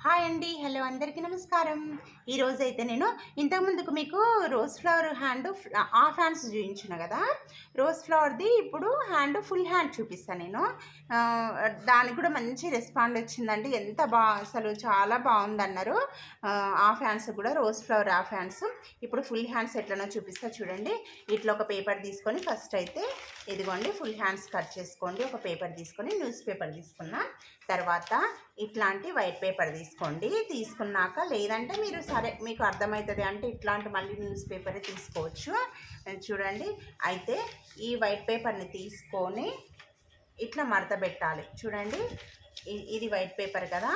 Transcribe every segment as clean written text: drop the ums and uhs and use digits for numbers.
Hi అండి. Hello అందరికీ నమస్కారం. ఈరోజైతే నేను ఇంతకుముందుకు మీకు రోజ్ ఫ్లవర్ హాఫ్ హ్యాండ్స్ చూయించిన కదా. రోజ్ ఫ్లవర్ది ఇప్పుడు ఫుల్ హ్యాండ్ చూపిస్తాను నేను. దానికి కూడా మంచి రెస్పాండ్ వచ్చిందండి. అసలు చాలా బాగుందన్నారు. హాఫ్ హ్యాండ్స్ కూడా రోజ్ ఫ్లవర్ హాఫ్ హ్యాండ్స్. ఇప్పుడు ఫుల్ హ్యాండ్స్ ఎట్లనో చూపిస్తా చూడండి. ఇట్లా ఒక పేపర్ తీసుకొని ఫస్ట్ అయితే ఇదిగోండి ఫుల్ హ్యాండ్స్ కట్ చేసుకోండి. ఒక పేపర్ తీసుకొని న్యూస్ పేపర్ తీసుకున్నా. తర్వాత ఇట్లాంటి వైట్ పేపర్ తీసుకున్నాక లేదంటే మీరు సరే మీకు అర్థమవుతుంది అంటే ఇట్లాంటి మళ్ళీ న్యూస్ పేపర్ తీసుకోవచ్చు. చూడండి అయితే ఈ వైట్ పేపర్ని తీసుకొని ఇట్లా మడత పెట్టాలి. చూడండి ఇది వైట్ పేపర్ కదా,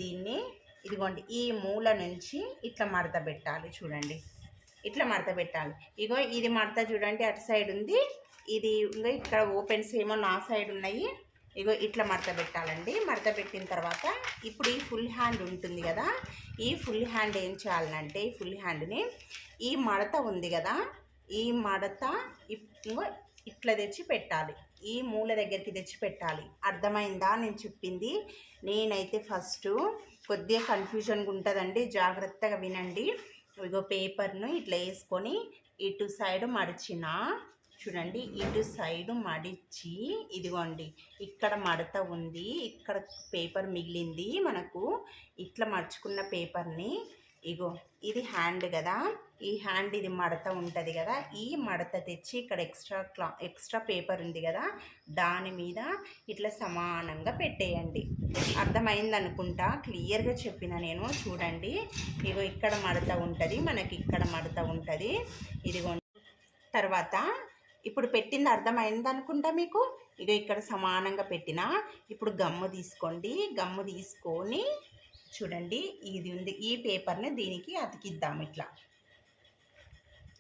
దీన్ని ఇదిగోండి ఈ మూల నుంచి ఇట్లా మడత పెట్టాలి. చూడండి ఇట్లా మడత పెట్టాలి. ఇగో ఇది మడత చూడండి అటు సైడ్ ఉంది, ఇది ఇంకా ఇక్కడ ఓపెన్స్ ఏమో నా సైడ్ ఉన్నాయి. ఇగో ఇట్లా మడత పెట్టాలండి. మడత పెట్టిన తర్వాత ఇప్పుడు ఈ ఫుల్ హ్యాండ్ ఉంటుంది కదా, ఈ ఫుల్ హ్యాండ్ ఏం చేయాలంటే ఈ ఫుల్ హ్యాండ్ని ఈ మడత ఉంది కదా, ఈ మడత ఇంకో ఇట్లా తెచ్చి పెట్టాలి. ఈ మూల దగ్గరికి తెచ్చి పెట్టాలి. అర్థమైందా నేను చెప్పింది? నేనైతే ఫస్ట్ కొద్దిగా కన్ఫ్యూజన్గా ఉంటుందండి, జాగ్రత్తగా వినండి. ఇగో పేపర్ను ఇట్లా వేసుకొని ఇటు సైడ్ మడిచిన చూడండి, ఇటు సైడు మడిచి ఇదిగోండి ఇక్కడ మడత ఉంది, ఇక్కడ పేపర్ మిగిలింది మనకు. ఇట్లా మడుచుకున్న పేపర్ని ఇగో ఇది హ్యాండ్ కదా, ఈ హ్యాండ్ ఇది మడత ఉంటుంది కదా, ఈ మడత తెచ్చి ఇక్కడ ఎక్స్ట్రా పేపర్ ఉంది కదా దాని మీద ఇట్లా సమానంగా పెట్టేయండి. అర్థమైంది అనుకుంటా, క్లియర్గా చెప్పిన నేను. చూడండి ఇగో ఇక్కడ మడత ఉంటుంది మనకి, ఇక్కడ మడత ఉంటుంది. ఇదిగో తర్వాత ఇప్పుడు పెట్టింది అర్థమైంది అనుకుంటా మీకు. ఇక ఇక్కడ సమానంగా పెట్టిన ఇప్పుడు గమ్ము తీసుకోండి. గమ్ము తీసుకొని చూడండి ఇది ఉంది, ఈ పేపర్ని దీనికి అతికిద్దాం ఇట్లా.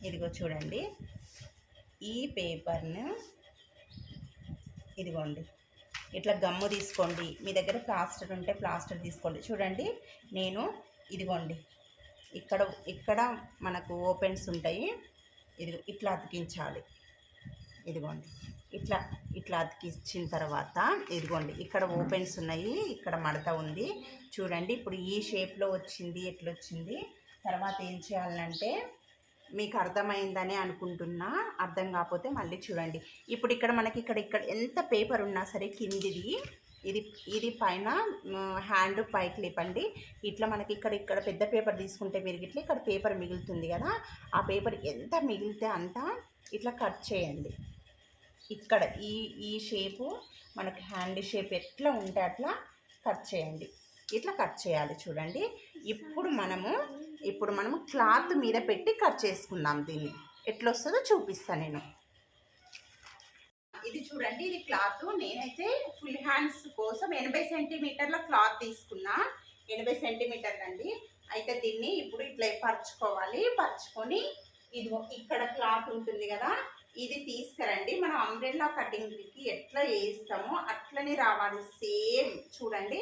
ఇదిగో చూడండి ఈ పేపర్ను ఇదిగోండి ఇట్లా గమ్ము తీసుకోండి. మీ దగ్గర ప్లాస్టర్ ఉంటే ప్లాస్టర్ తీసుకోండి. చూడండి నేను ఇదిగోండి ఇక్కడ మనకు ఓపెన్స్ ఉంటాయి, ఇది ఇట్లా అతికించాలి. ఇదిగోండి ఇట్లా అతికించిన తర్వాత ఇదిగోండి ఇక్కడ ఓపెన్స్ ఉన్నాయి, ఇక్కడ మడత ఉంది. చూడండి ఇప్పుడు ఈ షేప్లో వచ్చింది. ఎట్లా వచ్చింది? తర్వాత ఏం చేయాలంటే మీకు అర్థమైందని అనుకుంటున్నా, అర్థం కాకపోతే మళ్ళీ చూడండి. ఇప్పుడు ఇక్కడ మనకి ఇక్కడ ఎంత పేపర్ ఉన్నా సరే కిందిది ఇది పైన హ్యాండ్ పైకి లేపండి. ఇట్లా మనకి ఇక్కడ పెద్ద పేపర్ తీసుకుంటే మీరు ఇక్కడ పేపర్ మిగులుతుంది కదా, ఆ పేపర్ ఎంత మిగిలితే అంత ఇట్లా కట్ చేయండి. ఇక్కడ ఈ షేపు మనకి హ్యాండ్ షేప్ ఎట్లా ఉంటే అట్లా కట్ చేయండి. ఇట్లా కట్ చేయాలి. చూడండి ఇప్పుడు మనము క్లాత్ మీద పెట్టి కట్ చేసుకుందాం. దీన్ని ఎట్లా వస్తుందో చూపిస్తాను నేను. ఇది చూడండి ఇది క్లాత్. నేనైతే ఫుల్ హ్యాండ్స్ కోసం 80 సెంటీమీటర్ల క్లాత్ తీసుకున్నా. 80 సెంటీమీటర్లు అండి. అయితే దీన్ని ఇప్పుడు ఇట్లా పరుచుకొని ఇది ఇక్కడ క్లాత్ ఉంటుంది కదా, ఇది తీసుకురండి. మనం అంబ్రెల్లా కటింగ్కి ఎట్లా వేస్తామో అట్లనే రావాలి సేమ్. చూడండి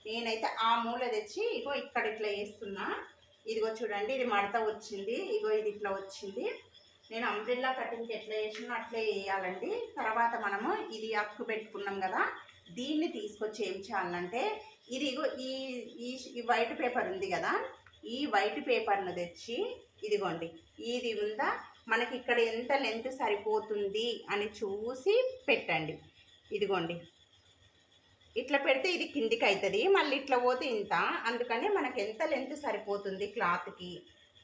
నేనైతే ఆ మూల తెచ్చి ఇగో ఇక్కడ ఇట్లా వేస్తున్నా. ఇదిగో చూడండి ఇది మడత వచ్చింది, ఇగో ఇది ఇట్లా వచ్చింది. నేను అంబ్రెల్లా కటింగ్కి ఎట్లా వేసినా అట్లే వేయాలండి. తర్వాత మనము ఇది అక్కు పెట్టుకున్నాం కదా, దీన్ని తీసుకొచ్చి ఏం చేయాలంటే ఇది ఇగో ఈ వైట్ పేపర్ ఉంది కదా, ఈ వైట్ పేపర్ను తెచ్చి ఇదిగోండి ఇది ఉందా మనకి ఇక్కడ ఎంత లెంత్ సరిపోతుంది అని చూసి పెట్టండి. ఇదిగోండి ఇట్లా పెడితే ఇది కిందికి అవుతుంది, మళ్ళీ ఇట్లా పోతే ఇంత. అందుకని మనకి ఎంత లెంత్ సరిపోతుంది క్లాత్కి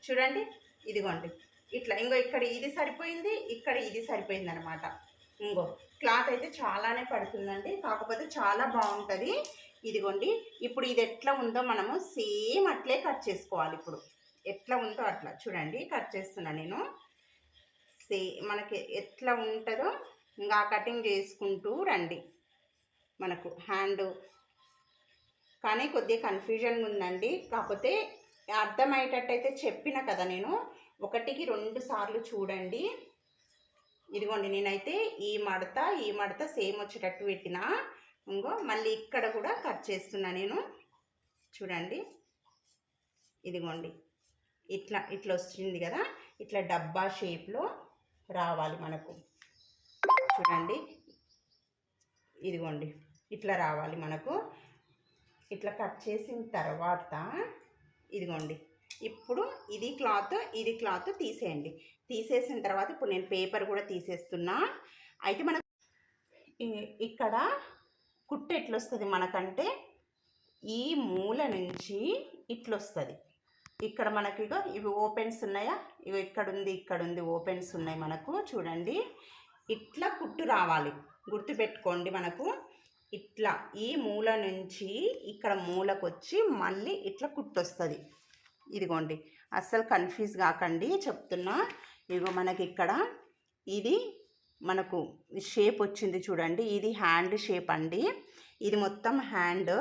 చూడండి. ఇదిగోండి ఇట్లా ఇక్కడ ఇది సరిపోయింది, ఇక్కడ ఇది సరిపోయింది అనమాట. క్లాత్ అయితే చాలానే పడుతుందండి, కాకపోతే చాలా బాగుంటుంది. ఇదిగోండి ఇప్పుడు ఇది ఎట్లా ఉందో మనము సేమ్ అట్లే కట్ చేసుకోవాలి. ఇప్పుడు ఎట్లా ఉందో అట్లా చూడండి కట్ చేస్తున్నా నేను. మనకి ఎట్లా ఉంటుందో ఇంకా కటింగ్ చేసుకుంటూ రండి. మనకు హ్యాండ్ కానీ కొద్దిగా కన్ఫ్యూజన్గా ఉందండి, కాకపోతే అర్థమయ్యేటట్టయితే చెప్పిన కదా నేను. 1కి 2 సార్లు చూడండి. ఇదిగోండి నేనైతే ఈ మడత సేమ్ వచ్చేటట్టు పెట్టిన. మళ్ళీ ఇక్కడ కూడా కట్ చేస్తున్నా నేను. చూడండి ఇదిగోండి ఇట్లా వస్తుంది కదా, ఇట్లా డబ్బా షేప్లో రావాలి మనకు. చూడండి ఇదిగోండి ఇట్లా రావాలి మనకు. ఇట్లా కట్ చేసిన తర్వాత ఇదిగోండి, ఇప్పుడు ఇది క్లాత్ తీసేయండి. తీసేసిన తర్వాత ఇప్పుడు నేను పేపర్ కూడా తీసేస్తున్నా. అయితే మనకు ఇక్కడ కుట్టు ఎట్లొస్తుంది మనకంటే ఈ మూల నుంచి ఇట్లొస్తుంది. ఇక్కడ మనకి ఇవి ఓపెన్స్ ఉన్నాయా, ఇవి ఇక్కడ ఉంది ఓపెన్స్ ఉన్నాయి మనకు. చూడండి, ఇట్లా కుట్టు రావాలి, గుర్తుపెట్టుకోండి. మనకు ఇట్లా ఈ మూల నుంచి ఇక్కడ మూలకు వచ్చి మళ్ళీ ఇట్లా కుట్టు వస్తుంది. ఇదిగోండి, అస్సలు కన్ఫ్యూజ్ కాకండి చెప్తున్నా. ఇదిగో మనకి ఇక్కడ ఇది మనకు షేప్ వచ్చింది చూడండి, ఇది హ్యాండ్ షేప్ అండి. ఇది మొత్తం హ్యాండ్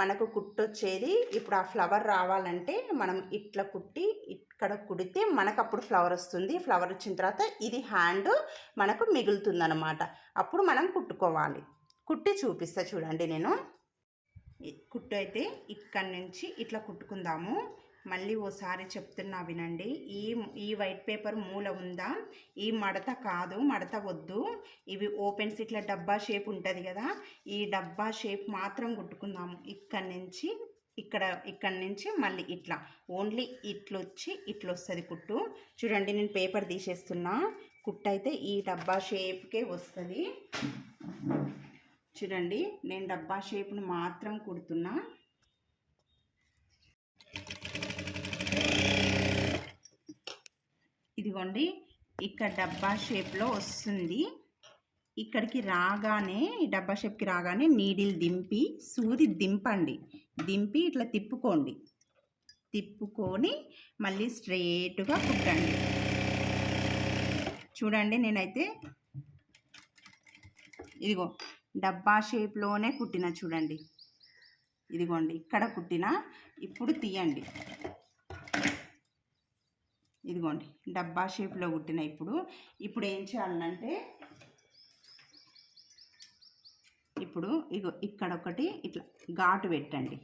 మనకు కుట్టొచ్చేది. ఇప్పుడు ఆ ఫ్లవర్ రావాలంటే మనం ఇట్లా కుట్టి ఇక్కడ కుడితే మనకు అప్పుడు ఫ్లవర్ వస్తుంది. ఫ్లవర్ వచ్చిన తర్వాత ఇది హ్యాండ్ మనకు మిగులుతుంది అన్నమాట. అప్పుడు మనం కుట్టుకోవాలి. కుట్టి చూపిస్తా చూడండి. నేను కుట్టు అయితే ఇక్కడి నుంచి ఇట్లా కుట్టుకుందాము. మళ్ళీ ఓసారి చెప్తున్నా వినండి. ఈ వైట్ పేపర్ మూల ఉందా, ఈ మడత కాదు, మడత వద్దు. ఇవి ఓపెన్స్ ఇట్లా డబ్బా షేప్ ఉంటుంది కదా, ఈ డబ్బా షేప్ మాత్రం కుట్టుకుందాము. ఇక్కడి నుంచి మళ్ళీ ఇట్లా ఓన్లీ ఇట్లొచ్చి ఇట్లొస్తుంది కుట్టు. చూడండి, నేను పేపర్ తీసేస్తున్నా. కుట్టు అయితే ఈ డబ్బా షేప్కే వస్తుంది. చూడండి, నేను డబ్బా షేప్ను మాత్రం కుడుతున్నా. ఇదిగోండి, ఇక్కడ డబ్బా షేప్లో వస్తుంది. ఇక్కడికి రాగానే, ఈ డబ్బా షేప్కి రాగానే నీడిల్ దింపి సూది దింపండి. దింపి ఇట్లా తిప్పుకోండి. తిప్పుకొని మళ్ళీ స్ట్రైట్గా కుట్టండి. చూడండి, నేనైతే ఇదిగో డబ్బా షేప్లోనే కుట్టిన. చూడండి, ఇదిగోండి ఇక్కడ కుట్టిన. ఇప్పుడు తీయండి. ఇదిగోండి డబ్బా షేప్లో కుట్టిన. ఇప్పుడు ఏం చేయాలంటే, ఇప్పుడు ఇక్కడ ఒకటి ఇట్లా ఘాటు పెట్టండి.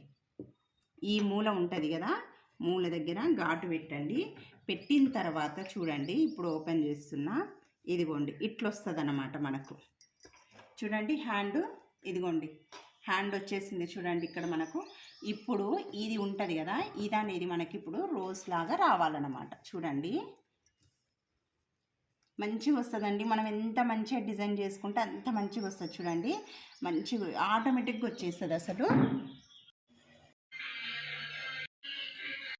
ఈ మూల ఉంటుంది కదా, మూల దగ్గర ఘాటు పెట్టండి. పెట్టిన తర్వాత చూడండి, ఇప్పుడు ఓపెన్ చేస్తున్నా. ఇదిగోండి ఇట్లొస్తుంది అన్నమాట మనకు. చూడండి హ్యాండ్, ఇదిగోండి హ్యాండ్ వచ్చేసింది. చూడండి ఇక్కడ మనకు ఇప్పుడు ఇది ఉంటుంది కదా, ఇది అనేది మనకి ఇప్పుడు రోజ్ లాగా రావాలన్నమాట. చూడండి, మంచిగా వస్తుందండి. మనం ఎంత మంచిగా డిజైన్ చేసుకుంటే అంత మంచిగా వస్తుంది. చూడండి, మంచిగా ఆటోమేటిక్గా వచ్చేస్తుంది అసలు.